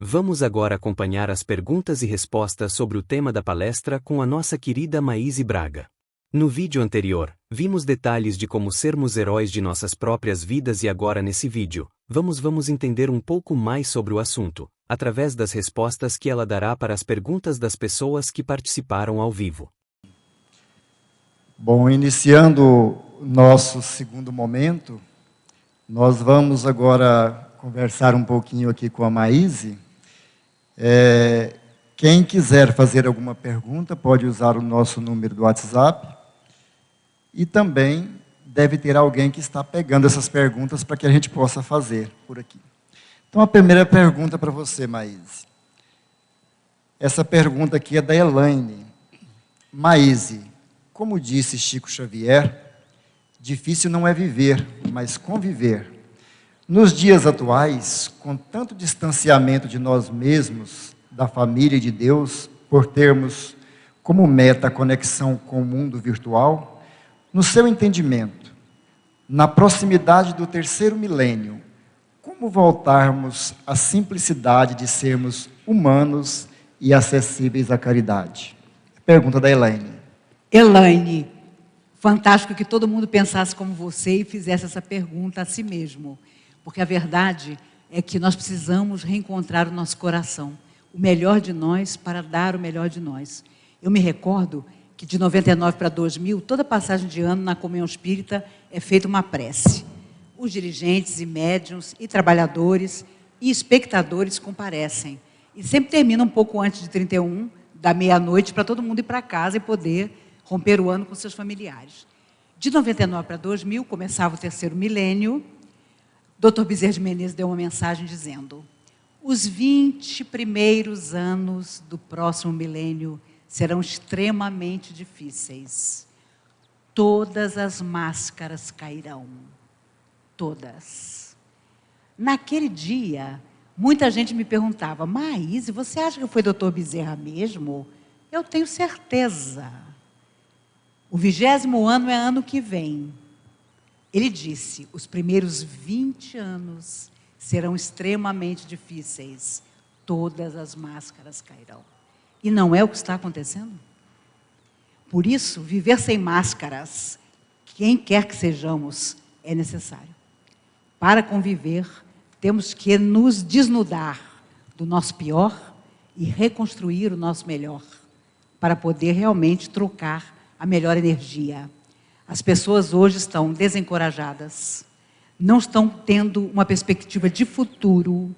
Vamos agora acompanhar as perguntas e respostas sobre o tema da palestra com a nossa querida Maíse Braga. No vídeo anterior, vimos detalhes de como sermos heróis de nossas próprias vidas e agora nesse vídeo, vamos entender um pouco mais sobre o assunto, através das respostas que ela dará para as perguntas das pessoas que participaram ao vivo. Bom, iniciando o nosso segundo momento, nós vamos agora conversar um pouquinho aqui com a Maíse. Quem quiser fazer alguma pergunta pode usar o nosso número do WhatsApp e também deve ter alguém que está pegando essas perguntas para que a gente possa fazer por aqui. Então, a primeira pergunta para você, Maíse. Essa pergunta aqui é da Elaine. Maíse, como disse Chico Xavier, difícil não é viver, mas conviver. Nos dias atuais, com tanto distanciamento de nós mesmos, da família e de Deus, por termos como meta a conexão com o mundo virtual, no seu entendimento, na proximidade do terceiro milênio, como voltarmos à simplicidade de sermos humanos e acessíveis à caridade? Pergunta da Elaine. Elaine, fantástico que todo mundo pensasse como você e fizesse essa pergunta a si mesmo. Porque a verdade é que nós precisamos reencontrar o nosso coração, o melhor de nós para dar o melhor de nós. Eu me recordo que de 99 para 2000, toda passagem de ano na comunhão espírita é feita uma prece. Os dirigentes e médiuns e trabalhadores e espectadores comparecem. E sempre termina um pouco antes de 31, da meia-noite, para todo mundo ir para casa e poder romper o ano com seus familiares. De 99 para 2000, começava o terceiro milênio. Dr. Bezerra de Menezes deu uma mensagem dizendo: os 20 primeiros anos do próximo milênio serão extremamente difíceis. Todas as máscaras cairão. Todas. Naquele dia, muita gente me perguntava: Maíse, você acha que foi Dr. Bezerra mesmo? Eu tenho certeza. O 20º ano é ano que vem. Ele disse: os primeiros 20 anos serão extremamente difíceis. Todas as máscaras cairão. E não é o que está acontecendo? Por isso, viver sem máscaras, quem quer que sejamos, é necessário. Para conviver, temos que nos desnudar do nosso pior e reconstruir o nosso melhor, para poder realmente trocar a melhor energia. As pessoas hoje estão desencorajadas, não estão tendo uma perspectiva de futuro,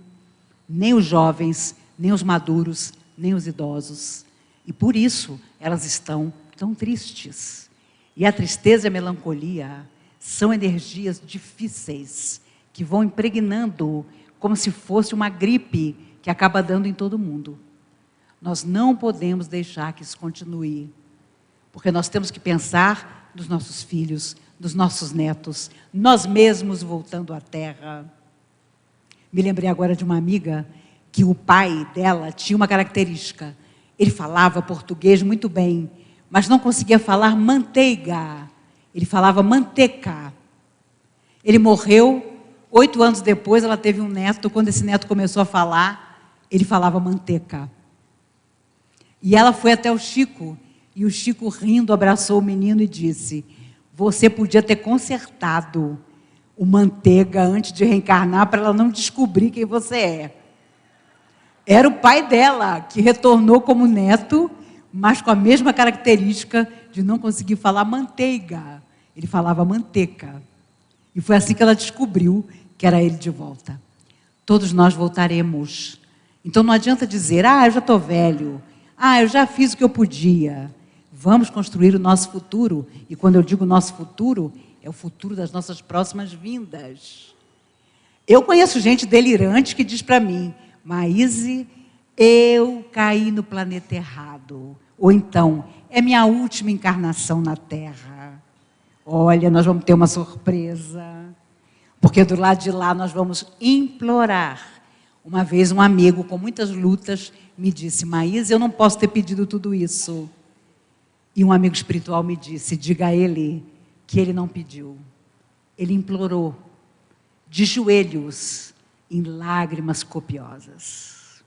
nem os jovens, nem os maduros, nem os idosos. E por isso elas estão tão tristes. E a tristeza e a melancolia são energias difíceis, que vão impregnando como se fosse uma gripe que acaba dando em todo mundo. Nós não podemos deixar que isso continue, porque nós temos que pensar nos nossos filhos, nos nossos netos, nós mesmos voltando à Terra. Me lembrei agora de uma amiga que o pai dela tinha uma característica. Ele falava português muito bem, mas não conseguia falar manteiga. Ele falava manteca. Ele morreu, 8 anos depois ela teve um neto. Quando esse neto começou a falar, ele falava manteca. E ela foi até o Chico, e o Chico, rindo, abraçou o menino e disse: você podia ter consertado o manteiga antes de reencarnar para ela não descobrir quem você é. Era o pai dela que retornou como neto, mas com a mesma característica de não conseguir falar manteiga. Ele falava manteca. E foi assim que ela descobriu que era ele de volta. Todos nós voltaremos. Então não adianta dizer: eu já estou velho. Eu já fiz o que eu podia. Vamos construir o nosso futuro. E quando eu digo nosso futuro, é o futuro das nossas próximas vindas. Eu conheço gente delirante que diz para mim: Maíse, eu caí no planeta errado. Ou então, é minha última encarnação na Terra. Olha, nós vamos ter uma surpresa. Porque do lado de lá nós vamos implorar. Uma vez um amigo com muitas lutas me disse: Maíse, eu não posso ter pedido tudo isso. E um amigo espiritual me disse: diga a ele que ele não pediu. Ele implorou, de joelhos, em lágrimas copiosas.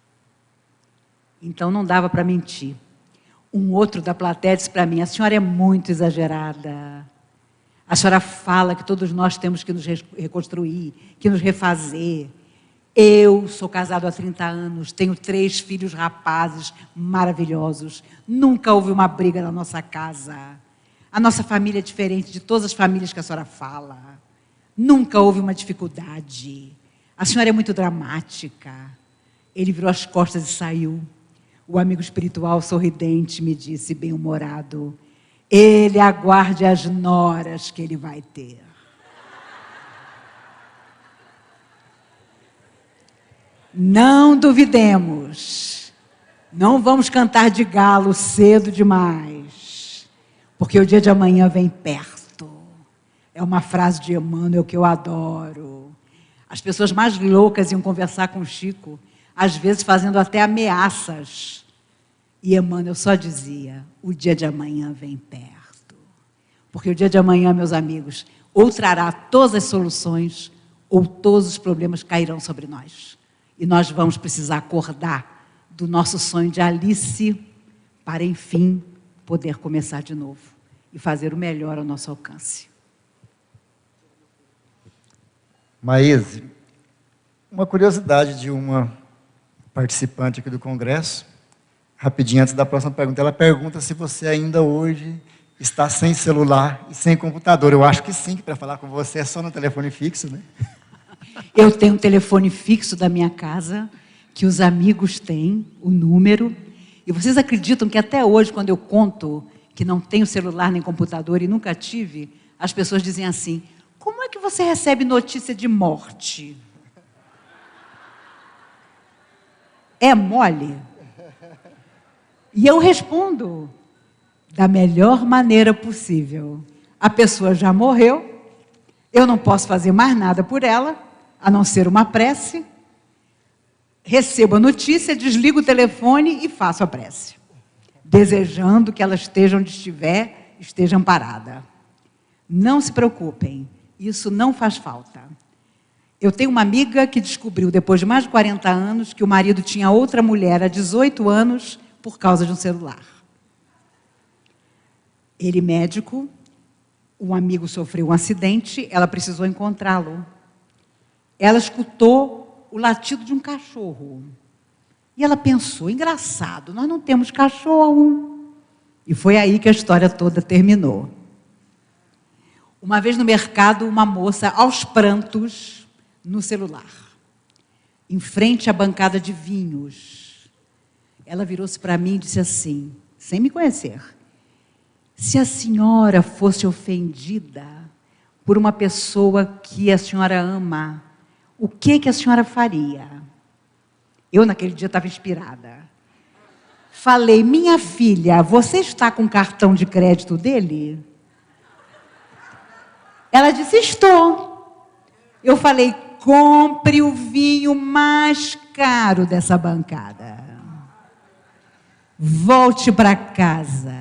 Então não dava para mentir. Um outro da plateia disse para mim: a senhora é muito exagerada. A senhora fala que todos nós temos que nos reconstruir, que nos refazer. Eu sou casado há 30 anos, tenho 3 filhos rapazes maravilhosos. Nunca houve uma briga na nossa casa. A nossa família é diferente de todas as famílias que a senhora fala. Nunca houve uma dificuldade. A senhora é muito dramática. Ele virou as costas e saiu. O amigo espiritual sorridente me disse, bem-humorado: ele aguarde as noras que ele vai ter. Não duvidemos. Não vamos cantar de galo cedo demais, porque o dia de amanhã vem perto. É uma frase de Emmanuel que eu adoro. As pessoas mais loucas iam conversar com o Chico, às vezes fazendo até ameaças. E Emmanuel só dizia: o dia de amanhã vem perto. Porque o dia de amanhã, meus amigos, ou trará todas as soluções, ou todos os problemas cairão sobre nós. E nós vamos precisar acordar do nosso sonho de Alice para, enfim, poder começar de novo e fazer o melhor ao nosso alcance. Maíse, uma curiosidade de uma participante aqui do Congresso, rapidinho antes da próxima pergunta, ela pergunta se você ainda hoje está sem celular e sem computador. Eu acho que sim, que para falar com você é só no telefone fixo, né? Eu tenho um telefone fixo da minha casa, que os amigos têm, o número. E vocês acreditam que até hoje, quando eu conto que não tenho celular nem computador e nunca tive, as pessoas dizem assim: como é que você recebe notícia de morte? É mole? E eu respondo da melhor maneira possível. A pessoa já morreu, eu não posso fazer mais nada por ela, a não ser uma prece. Recebo a notícia, desligo o telefone e faço a prece, desejando que ela esteja onde estiver, esteja amparada. Não se preocupem, isso não faz falta. Eu tenho uma amiga que descobriu, depois de mais de 40 anos, que o marido tinha outra mulher há 18 anos por causa de um celular. Ele, médico, um amigo sofreu um acidente, ela precisou encontrá-lo. Ela escutou o latido de um cachorro. E ela pensou: engraçado, nós não temos cachorro. E foi aí que a história toda terminou. Uma vez no mercado, uma moça, aos prantos, no celular, em frente à bancada de vinhos. Ela virou-se para mim e disse assim, sem me conhecer: se a senhora fosse ofendida por uma pessoa que a senhora ama, o que a senhora faria? Eu, naquele dia, estava inspirada. Falei: minha filha, você está com o cartão de crédito dele? Ela disse: estou. Eu falei: compre o vinho mais caro dessa bancada. Volte para casa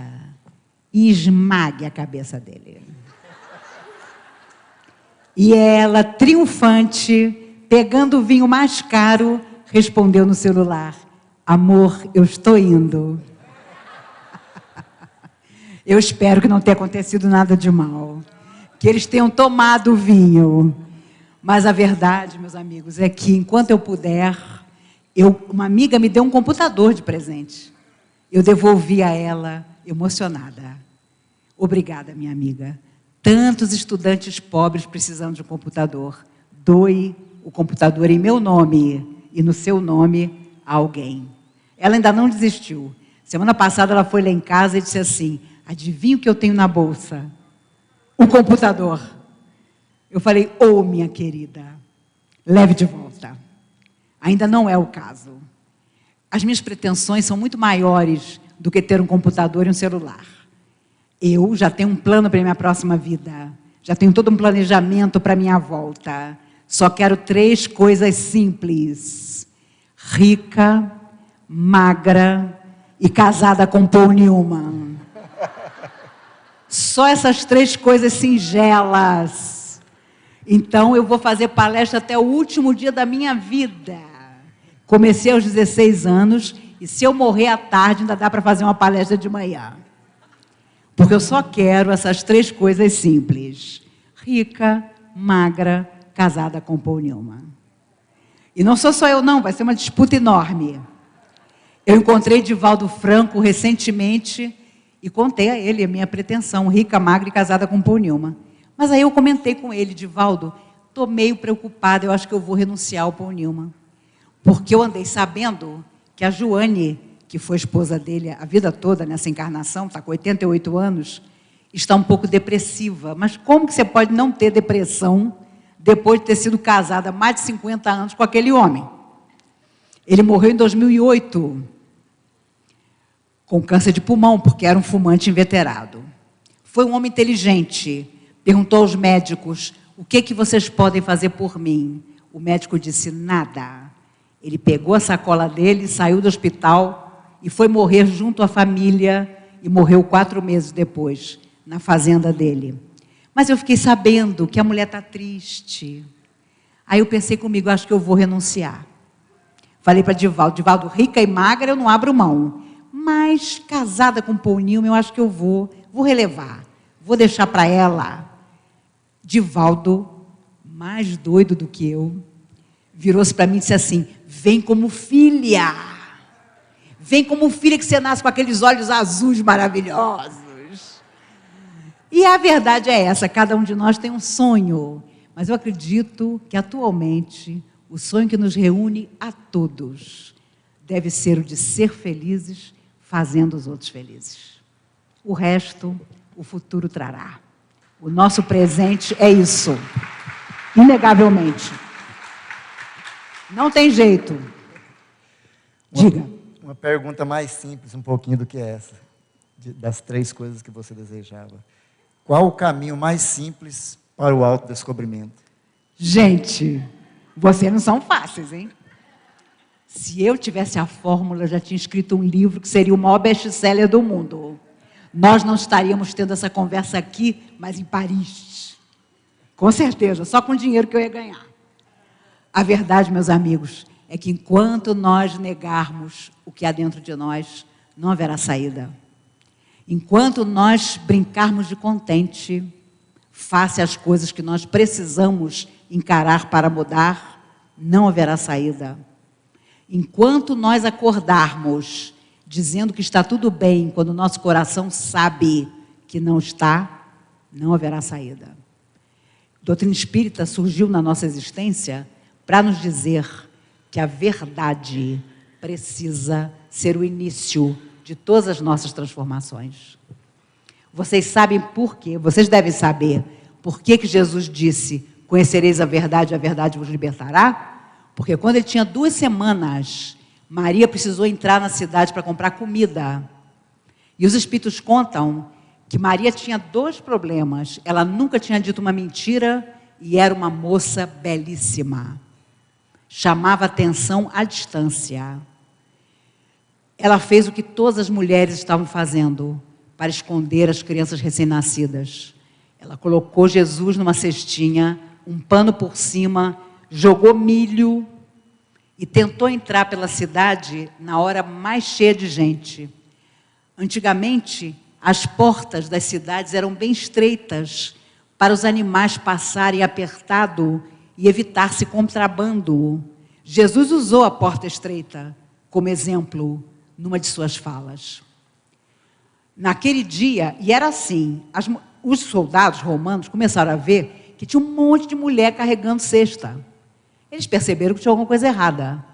e esmague a cabeça dele. E ela, triunfante, pegando o vinho mais caro, respondeu no celular: amor, eu estou indo. Eu espero que não tenha acontecido nada de mal, que eles tenham tomado o vinho. Mas a verdade, meus amigos, é que enquanto eu puder, uma amiga me deu um computador de presente. Eu devolvi a ela, emocionada. Obrigada, minha amiga. Tantos estudantes pobres precisando de um computador. Doe o computador em meu nome e no seu nome a alguém. Ela ainda não desistiu. Semana passada ela foi lá em casa e disse assim: adivinha o que eu tenho na bolsa? O computador. Eu falei: ô, minha querida, leve de volta. Ainda não é o caso. As minhas pretensões são muito maiores do que ter um computador e um celular. Eu já tenho um plano para a minha próxima vida. Já tenho todo um planejamento para a minha volta. Só quero 3 coisas simples: rica, magra e casada com Paul Newman. Só essas 3 coisas singelas. Então, eu vou fazer palestra até o último dia da minha vida. Comecei aos 16 anos E se eu morrer à tarde, ainda dá para fazer uma palestra de manhã. Porque eu só quero essas 3 coisas simples. Rica, magra, casada com Paul Newman. E não sou só eu não, vai ser uma disputa enorme. Eu encontrei Divaldo Franco recentemente e contei a ele a minha pretensão, rica, magra e casada com Paul Newman. Mas aí eu comentei com ele, Divaldo, estou meio preocupada, eu acho que eu vou renunciar ao Paul Newman. Porque eu andei sabendo que a Joane, que foi esposa dele a vida toda nessa encarnação, está com 88 anos, está um pouco depressiva. Mas como que você pode não ter depressão depois de ter sido casada há mais de 50 anos com aquele homem? Ele morreu em 2008, com câncer de pulmão, porque era um fumante inveterado. Foi um homem inteligente, perguntou aos médicos, o que vocês podem fazer por mim? O médico disse, nada. Ele pegou a sacola dele, saiu do hospital e foi morrer junto à família e morreu 4 meses depois, na fazenda dele. Mas eu fiquei sabendo que a mulher está triste. Aí eu pensei comigo, acho que eu vou renunciar. Falei para Divaldo, rica e magra eu não abro mão. Mas casada com Paul Newman, eu acho que eu vou relevar. Vou deixar para ela. Divaldo, mais doido do que eu, virou-se para mim e disse assim, vem como filha. Vem como filha que você nasce com aqueles olhos azuis maravilhosos. E a verdade é essa, cada um de nós tem um sonho. Mas eu acredito que atualmente o sonho que nos reúne a todos deve ser o de ser felizes, fazendo os outros felizes. O resto, o futuro trará. O nosso presente é isso, inegavelmente. Não tem jeito. Diga. Uma pergunta mais simples, um pouquinho do que essa, das 3 coisas que você desejava. Qual o caminho mais simples para o autodescobrimento? Gente, vocês não são fáceis, hein? Se eu tivesse a fórmula, eu já tinha escrito um livro que seria o maior best-seller do mundo. Nós não estaríamos tendo essa conversa aqui, mas em Paris. Com certeza, só com o dinheiro que eu ia ganhar. A verdade, meus amigos, é que enquanto nós negarmos o que há dentro de nós, não haverá saída. Enquanto nós brincarmos de contente, face às coisas que nós precisamos encarar para mudar, não haverá saída. Enquanto nós acordarmos dizendo que está tudo bem, quando o nosso coração sabe que não está, não haverá saída. A doutrina espírita surgiu na nossa existência para nos dizer que a verdade precisa ser o início de todas as nossas transformações. Vocês sabem por quê? Vocês devem saber por que Jesus disse, conhecereis a verdade vos libertará? Porque quando ele tinha 2 semanas, Maria precisou entrar na cidade para comprar comida. E os espíritos contam que Maria tinha 2 problemas. Ela nunca tinha dito uma mentira e era uma moça belíssima. Chamava atenção à distância. Ela fez o que todas as mulheres estavam fazendo para esconder as crianças recém-nascidas. Ela colocou Jesus numa cestinha, um pano por cima, jogou milho e tentou entrar pela cidade na hora mais cheia de gente. Antigamente, as portas das cidades eram bem estreitas para os animais passarem apertado e evitar-se contrabando. Jesus usou a porta estreita como exemplo numa de suas falas. Naquele dia, e era assim, os soldados romanos começaram a ver que tinha um monte de mulher carregando cesta. Eles perceberam que tinha alguma coisa errada.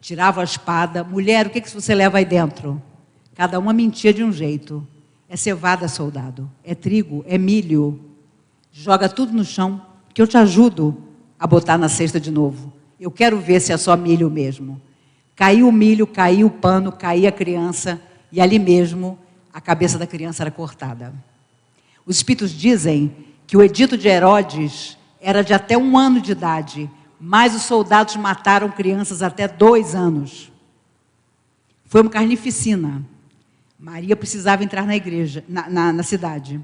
Tiravam a espada. Mulher, o que você leva aí dentro? Cada uma mentia de um jeito. É cevada, soldado. É trigo, é milho. Joga tudo no chão, que eu te ajudo a botar na cesta de novo. Eu quero ver se é só milho mesmo. Caiu o milho, caiu o pano, caiu a criança, e ali mesmo a cabeça da criança era cortada. Os espíritos dizem que o edito de Herodes era de até 1 ano de idade, mas os soldados mataram crianças até 2 anos. Foi uma carnificina. Maria precisava entrar na igreja, na cidade.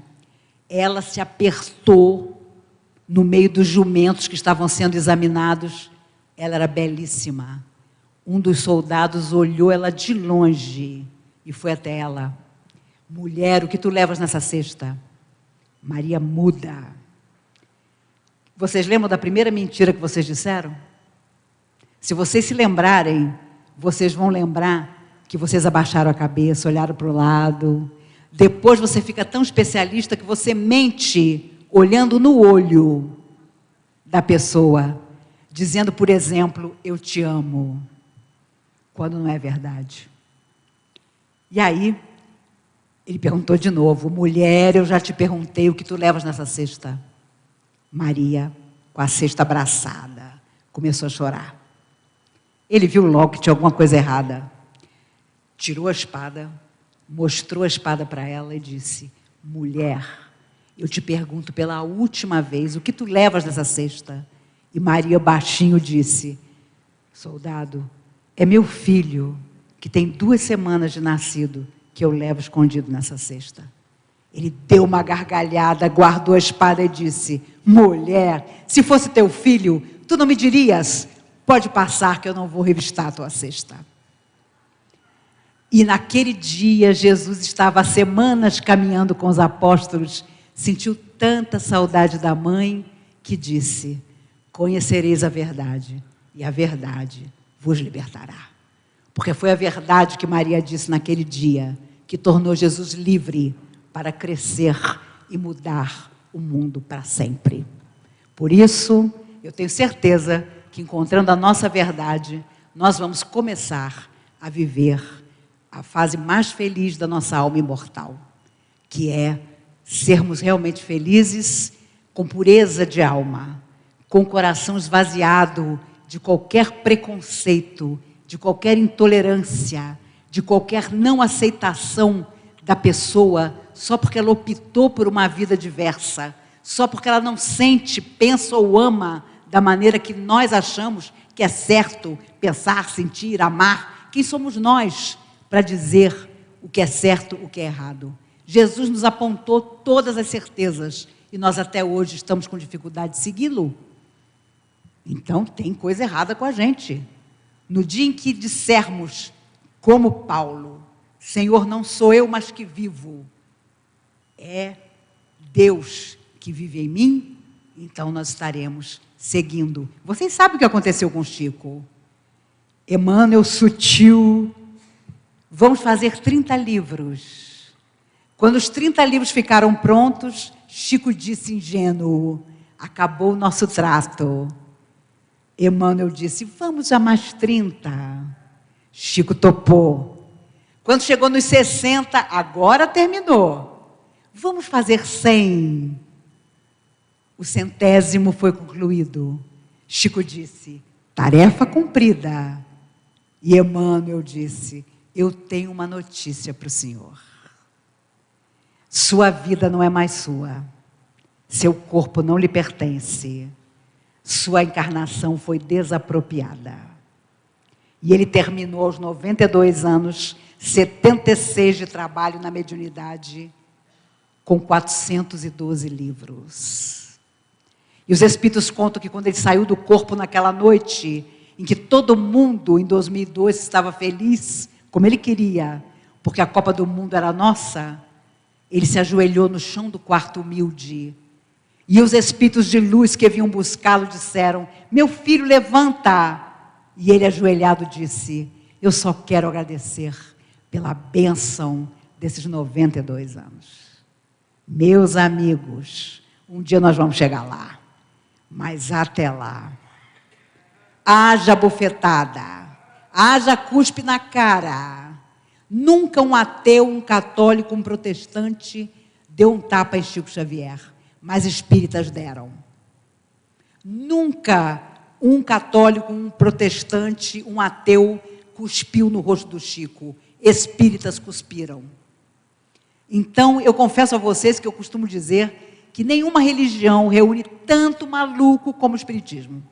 Ela se apertou no meio dos jumentos que estavam sendo examinados. Ela era belíssima. Um dos soldados olhou ela de longe e foi até ela. Mulher, o que tu levas nessa cesta? Maria muda. Vocês lembram da primeira mentira que vocês disseram? Se vocês se lembrarem, vocês vão lembrar que vocês abaixaram a cabeça, olharam para o lado. Depois você fica tão especialista que você mente olhando no olho da pessoa, dizendo, por exemplo, eu te amo, quando não é verdade. E aí, ele perguntou de novo, mulher, eu já te perguntei o que tu levas nessa cesta. Maria, com a cesta abraçada, começou a chorar. Ele viu logo que tinha alguma coisa errada. Tirou a espada, mostrou a espada para ela e disse, mulher, eu te pergunto pela última vez, o que tu levas nessa cesta? E Maria baixinho disse, soldado, é meu filho, que tem 2 semanas de nascido, que eu levo escondido nessa cesta. Ele deu uma gargalhada, guardou a espada e disse, mulher, se fosse teu filho, tu não me dirias, pode passar que eu não vou revistar a tua cesta. E naquele dia, Jesus estava há semanas caminhando com os apóstolos, sentiu tanta saudade da mãe, que disse, conhecereis a verdade, e a verdade vos libertará. Porque foi a verdade que Maria disse naquele dia, que tornou Jesus livre para crescer e mudar o mundo para sempre. Por isso, eu tenho certeza que encontrando a nossa verdade, nós vamos começar a viver a fase mais feliz da nossa alma imortal, que é sermos realmente felizes, com pureza de alma, com o coração esvaziado de qualquer preconceito, de qualquer intolerância, de qualquer não aceitação da pessoa, só porque ela optou por uma vida diversa, só porque ela não sente, pensa ou ama da maneira que nós achamos que é certo pensar, sentir, amar. Quem somos nós para dizer o que é certo, o que é errado? Jesus nos apontou todas as certezas e nós até hoje estamos com dificuldade de segui-lo. Então tem coisa errada com a gente. No dia em que dissermos, como Paulo, Senhor, não sou eu, mas que vivo, é Deus que vive em mim, então nós estaremos seguindo. Vocês sabem o que aconteceu com Chico? Emmanuel Sutil, vamos fazer 30 livros. Quando os 30 livros ficaram prontos, Chico disse ingênuo, acabou o nosso trato. Emmanuel disse, vamos a mais 30. Chico topou. Quando chegou nos 60, agora terminou. Vamos fazer 100. O 100º foi concluído. Chico disse, tarefa cumprida. E Emmanuel disse, eu tenho uma notícia para o senhor. Sua vida não é mais sua. Seu corpo não lhe pertence. Sua encarnação foi desapropriada. E ele terminou aos 92 anos, 76 de trabalho na mediunidade, com 412 livros. E os espíritos contam que quando ele saiu do corpo naquela noite, em que todo mundo, em 2002, estava feliz, como ele queria, porque a Copa do Mundo era nossa, ele se ajoelhou no chão do quarto humilde. E os espíritos de luz que vinham buscá-lo disseram, meu filho, levanta. E ele, ajoelhado, disse, eu só quero agradecer pela bênção desses 92 anos. Meus amigos, um dia nós vamos chegar lá. Mas até lá, haja bofetada, haja cuspe na cara. Nunca um ateu, um católico, um protestante deu um tapa em Chico Xavier, mas espíritas deram. Nunca um católico, um protestante, um ateu cuspiu no rosto do Chico. Espíritas cuspiram. Então, eu confesso a vocês que eu costumo dizer que nenhuma religião reúne tanto maluco como o espiritismo.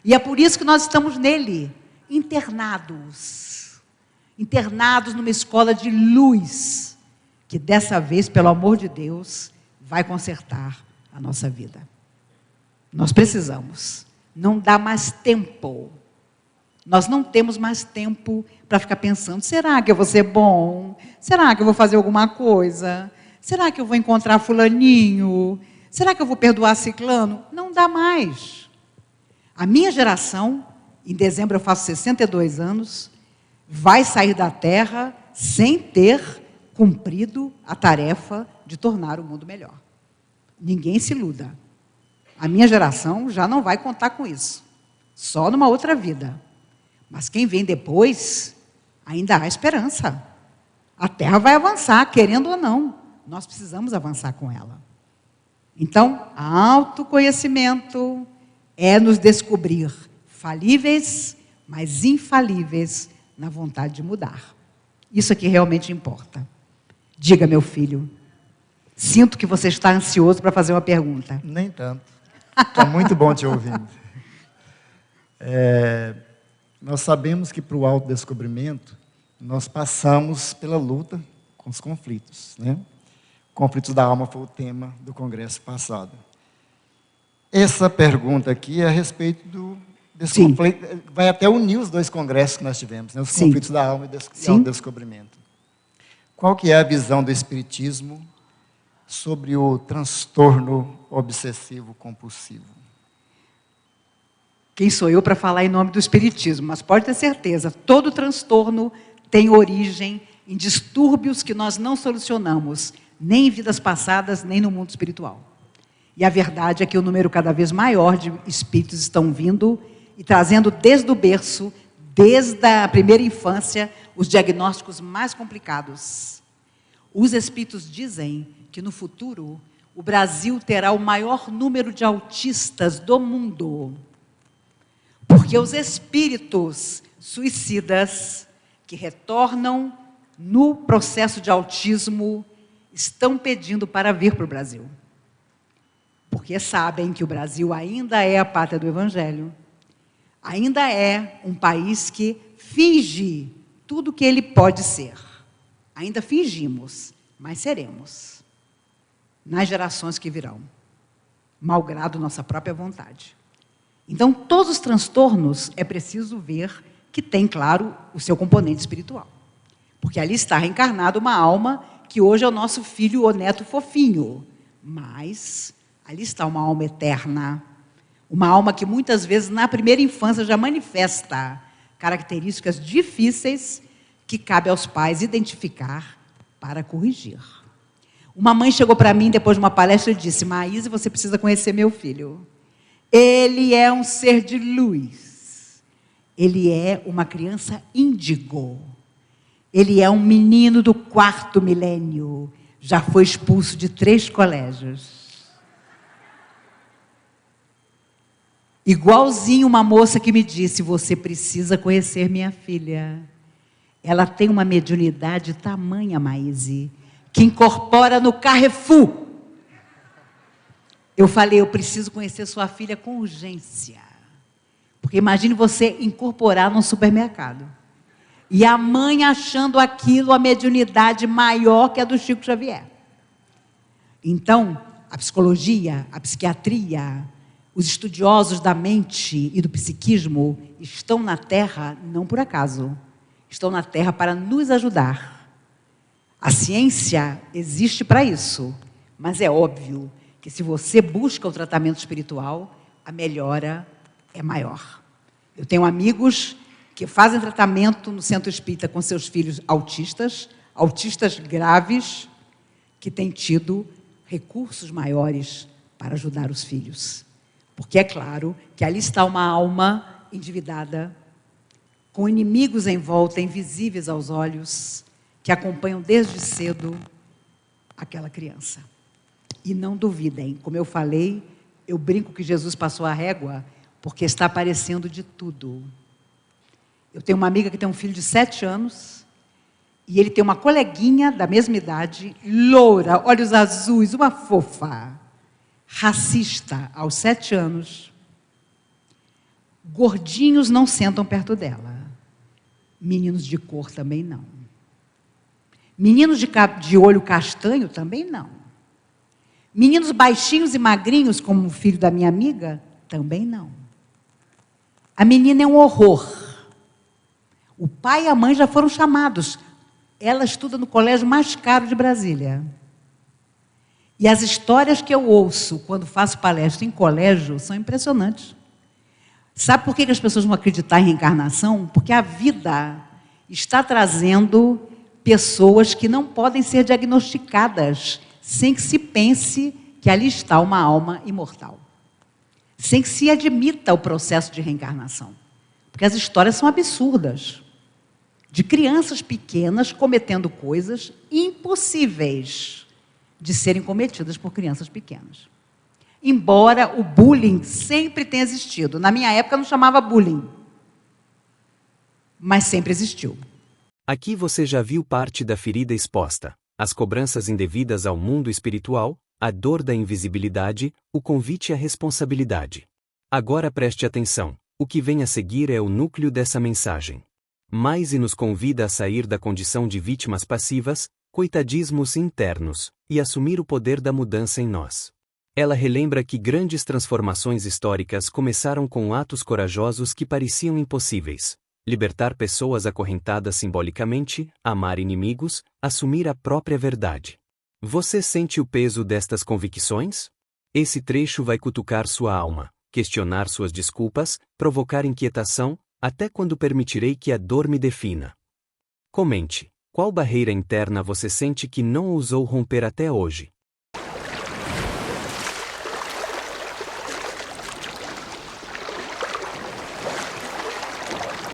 E é por isso que nós estamos nele, internados. Internados numa escola de luz, que dessa vez, pelo amor de Deus, vai consertar a nossa vida. Nós precisamos. Não dá mais tempo Nós não temos mais tempo para ficar pensando, será que eu vou ser bom? Será que eu vou fazer alguma coisa? Será que eu vou encontrar fulaninho? Será que eu vou perdoar ciclano? Não dá mais. A minha geração, em dezembro eu faço 62 anos, vai sair da Terra sem ter cumprido a tarefa de tornar o mundo melhor. Ninguém se iluda. A minha geração já não vai contar com isso. Só numa outra vida. Mas quem vem depois, ainda há esperança. A Terra vai avançar, querendo ou não. Nós precisamos avançar com ela. Então, autoconhecimento é nos descobrir falíveis, mas infalíveis na vontade de mudar. Isso aqui realmente importa. Diga, meu filho, sinto que você está ansioso para fazer uma pergunta. Nem tanto. Está muito bom te ouvindo. Nós sabemos que para o autodescobrimento, nós passamos pela luta com os conflitos, né? Conflitos da alma foi o tema do congresso passado. Essa pergunta aqui é a respeito desse conflito, vai até unir os dois congressos que nós tivemos, né? Os conflitos da alma e o autodescobrimento. Qual que é a visão do Espiritismo sobre o transtorno obsessivo-compulsivo? Quem sou eu para falar em nome do Espiritismo? Mas pode ter certeza, todo transtorno tem origem em distúrbios que nós não solucionamos, nem em vidas passadas, nem no mundo espiritual. E a verdade é que o número cada vez maior de espíritos estão vindo e trazendo desde o berço, desde a primeira infância, os diagnósticos mais complicados. Os espíritos dizem que no futuro o Brasil terá o maior número de autistas do mundo. Porque os espíritos suicidas que retornam no processo de autismo estão pedindo para vir para o Brasil. Porque sabem que o Brasil ainda é a pátria do Evangelho, ainda é um país que finge tudo o que ele pode ser. Ainda fingimos, mas seremos. Nas gerações que virão, malgrado nossa própria vontade. Então, todos os transtornos é preciso ver que tem, claro, o seu componente espiritual. Porque ali está reencarnada uma alma que hoje é o nosso filho ou neto fofinho. Mas ali está uma alma eterna. Uma alma que muitas vezes na primeira infância já manifesta características difíceis que cabe aos pais identificar para corrigir. Uma mãe chegou para mim depois de uma palestra e disse: Maíse, você precisa conhecer meu filho. Ele é um ser de luz. Ele é uma criança índigo. Ele é um menino do 4º milênio. Já foi expulso de 3 colégios. Igualzinho uma moça que me disse: você precisa conhecer minha filha. Ela tem uma mediunidade tamanha, Maíse, que incorpora no Carrefour. Eu falei: eu preciso conhecer sua filha com urgência. Porque imagine você incorporar num supermercado. E a mãe achando aquilo a mediunidade maior que a do Chico Xavier. Então, a psicologia, a psiquiatria, os estudiosos da mente e do psiquismo estão na Terra não por acaso. Estão na Terra para nos ajudar. A ciência existe para isso. Mas é óbvio que se você busca o tratamento espiritual, a melhora é maior. Eu tenho amigos que fazem tratamento no centro espírita com seus filhos autistas graves, que têm tido recursos maiores para ajudar os filhos. Porque é claro que ali está uma alma endividada, com inimigos em volta, invisíveis aos olhos, que acompanham desde cedo aquela criança. E não duvidem, como eu falei, eu brinco que Jesus passou a régua, porque está aparecendo de tudo. Eu tenho uma amiga que tem um filho de 7 anos, e ele tem uma coleguinha da mesma idade, loura, olhos azuis, uma fofa, racista, aos 7 anos. Gordinhos não sentam perto dela. Meninos de cor também não. Meninos de olho castanho também não. Meninos baixinhos e magrinhos, como o filho da minha amiga, também não. A menina é um horror. pai e a mãe já foram chamados. Ela estuda no colégio mais caro de Brasília. E as histórias que eu ouço quando faço palestra em colégio são impressionantes. Sabe por que as pessoas vão acreditar em reencarnação? Porque a vida está trazendo pessoas que não podem ser diagnosticadas sem que se pense que ali está uma alma imortal. Sem que se admita o processo de reencarnação. Porque as histórias são absurdas. De crianças pequenas cometendo coisas impossíveis de serem cometidas por crianças pequenas. Embora o bullying sempre tenha existido. Na minha época não chamava bullying, mas sempre existiu. Aqui você já viu parte da ferida exposta, as cobranças indevidas ao mundo espiritual, a dor da invisibilidade, o convite à responsabilidade. Agora preste atenção, o que vem a seguir é o núcleo dessa mensagem. Mais nos convida a sair da condição de vítimas passivas, coitadismos internos, e assumir o poder da mudança em nós. Ela relembra que grandes transformações históricas começaram com atos corajosos que pareciam impossíveis. Libertar pessoas acorrentadas simbolicamente, amar inimigos, assumir a própria verdade. Você sente o peso destas convicções? Esse trecho vai cutucar sua alma, questionar suas desculpas, provocar inquietação, até quando permitirei que a dor me defina. Comente, qual barreira interna você sente que não ousou romper até hoje?